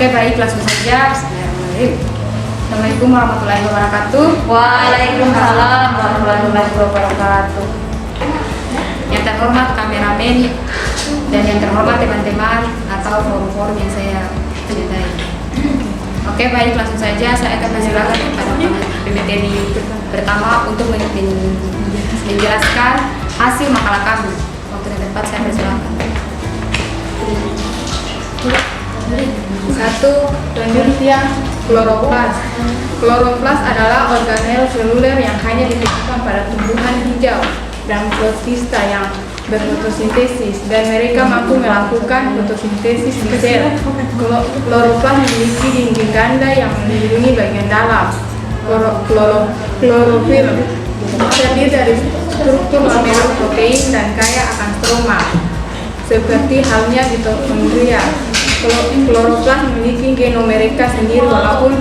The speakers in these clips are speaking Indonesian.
Oke, baik, langsung saja. Bismillahirrahmanirrahim. Assalamualaikum warahmatullahi wabarakatuh. Waalaikumsalam warahmatullahi wabarakatuh. Yang terhormat kameramen dan yang terhormat teman-teman atau forum-forum yang saya cintai. Oke, baik, langsung saja saya akan menjelaskan kepada PPTN pertama untuk menjelaskan hasil makalah kami. Waktu dan tempat saya persilakan. 1. Penelitian kloroplas. Kloroplas adalah organel seluler yang hanya ditemukan pada tumbuhan hijau dan protista yang berfotosintesis, dan mereka mampu melakukan fotosintesis di sel. Kloroplas memiliki dinding ganda yang melindungi bagian dalam. Klorofil terdiri dari struktur lamellar protein dan kaya akan stroma, seperti halnya mitokondria. Kloroplas memiliki genom mereka sendiri, walaupun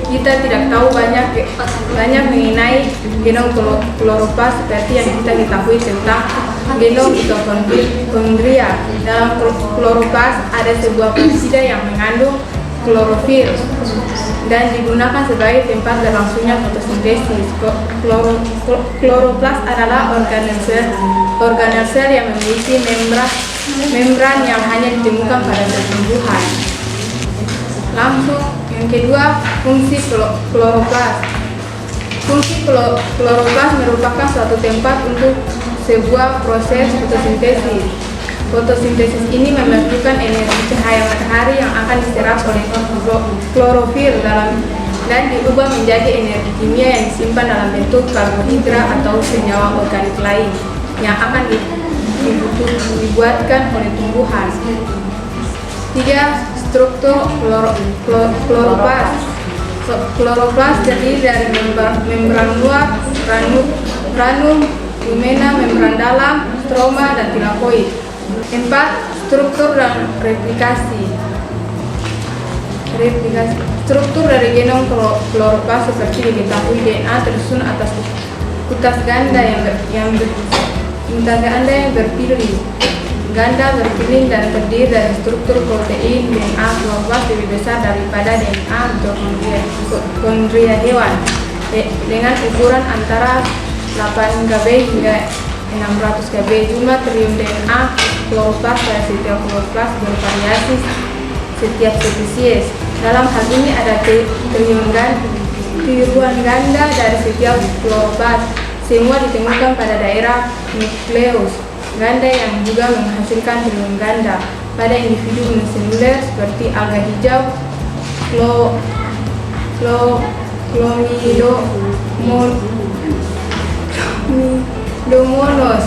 kita tidak tahu banyak mengenai genom kloroplas seperti yang kita ketahui tentang genom mitokondria. Dalam kloroplas ada sebuah peptida yang mengandung klorofil dan digunakan sebagai tempat berlangsungnya fotosintesis. Kloroplas adalah organel sel yang memiliki membran yang hanya ditemukan pada tumbuhan. Langsung yang kedua, fungsi kloroplas. Fungsi kloroplas merupakan suatu tempat untuk sebuah proses fotosintesis. Fotosintesis ini membutuhkan energi cahaya matahari yang akan diserap oleh klorofil dan diubah menjadi energi kimia yang disimpan dalam bentuk karbohidrat atau senyawa organik lain yang akan dibuatkan oleh tumbuhan. 3. Struktur kloroplas. Kloroplas terdiri dari membran luar, ranum, lumina, membran dalam, stroma, dan tilakoid. 4. Struktur dan replikasi. Struktur dari genom kloroplas seperti diketahui DNA tersusun atas kutas ganda yang berpilih. Ganda berpilih dan terdiri dari struktur protein DNA kloroplas lebih besar daripada DNA mitokondria hewan, dengan ukuran antara 8 kb hingga 600 kb. Jumlah triun DNA kloroplas pada setiap kloroplas bervariasi setiap spesies. Dalam hal ini ada triun ganda dari setiap kloroplas. Semua ditemukan pada daerah nukleus ganda yang juga menghasilkan triun ganda. Pada individu uniseluler seperti alga hijau, Chlamydomonas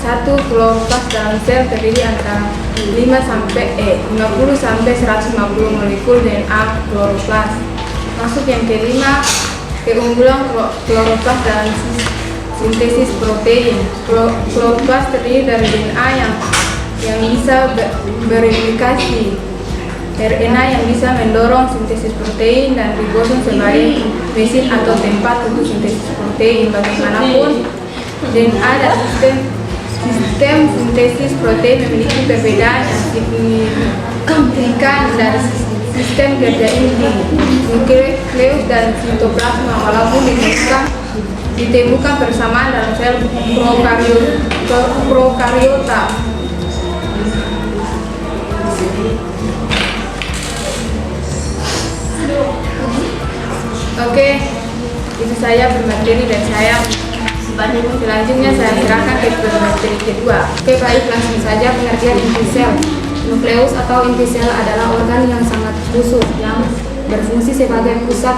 satu kloroplas dalam sel terdiri antara 50 sampai 150 molekul DNA kloroplas. Masuk yang kelima, keunggulan kloroplas dalam sintesis protein. Kloroplas terdiri dari DNA yang bisa bereplikasi, RNA yang bisa mendorong sintesis protein, dan ribosom sebagai mesin atau tempat untuk sintesis protein. Bagaimanapun, DNA dan sistem sintesis protein memiliki perbedaan yang signifikan dari sistem kerja inti, nukleus, dan sitoplasma, walaupun ditemukan bersamaan dalam sel prokariota. Oke, itu saya bermateri dan saya selanjutnya saya serahkan ke materi kedua. Oke, baik, langsung saja pengertian inti sel. Nukleus atau inti sel adalah organ yang sangat khusus yang berfungsi sebagai pusat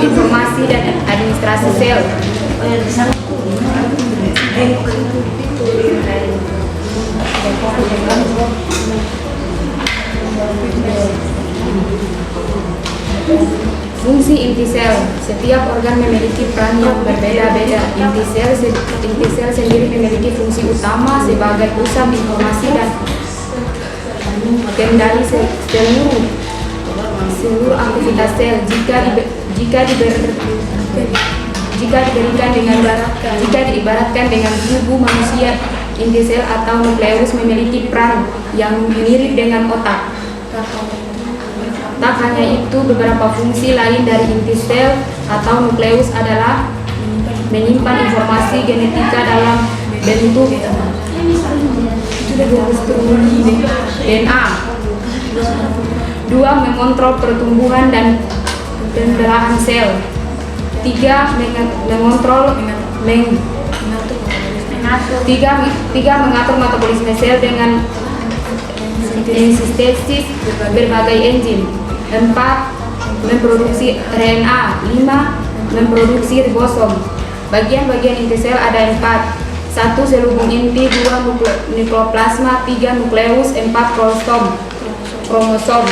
informasi dan administrasi sel. Fungsi inti sel. Setiap organ memiliki peran yang berbeda-beda. Inti sel sendiri memiliki fungsi utama sebagai pusat informasi dan kendali seluruh seluruh aktivitas sel jika diibaratkan dengan tubuh manusia. Inti sel atau nukleus memiliki peran yang mirip dengan otak. Tak hanya itu, beberapa fungsi lain dari inti sel atau nukleus adalah menyimpan informasi genetika dalam bentuk DNA. 2. Mengontrol pertumbuhan dan pembelahan sel. 3. Mengontrol mengatur metabolisme sel dengan sintesis berbagai enzim. 4. Memproduksi RNA. 5. Memproduksi ribosom. Bagian-bagian inti sel ada 4. 1. Selubung inti. 2. Nukleoplasma. 3. Nukleus. 4. Kromosom.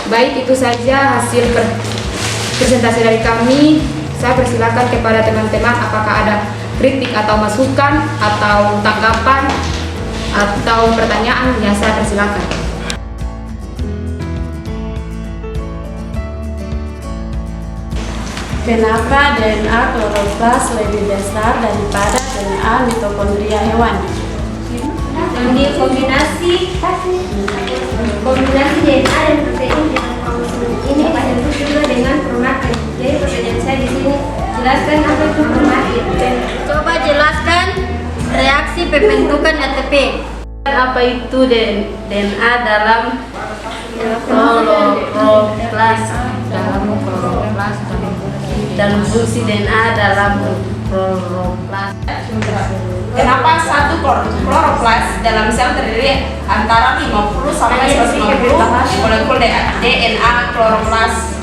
Baik, itu saja hasil presentasi dari kami. Saya persilakan kepada teman-teman apakah ada kritik atau masukan atau tanggapan atau pertanyaan, ya saya persilakan. Kenapa DNA kloroplas lebih besar daripada DNA mitokondria hewan? Jadi kombinasi DNA dan protein dengan kromosom ini terbentuk juga dengan kromatin. Jadi pertanyaan saya di sini, jelaskan apa itu kromatin. Coba jelaskan reaksi pembentukan ATP. Apa itu DNA dalam kloroplas dan fungsi DNA dalam kloroplas? Kenapa satu kloroplas dalam sel terdiri antara 50 sampai 150 molekul DNA kloroplas?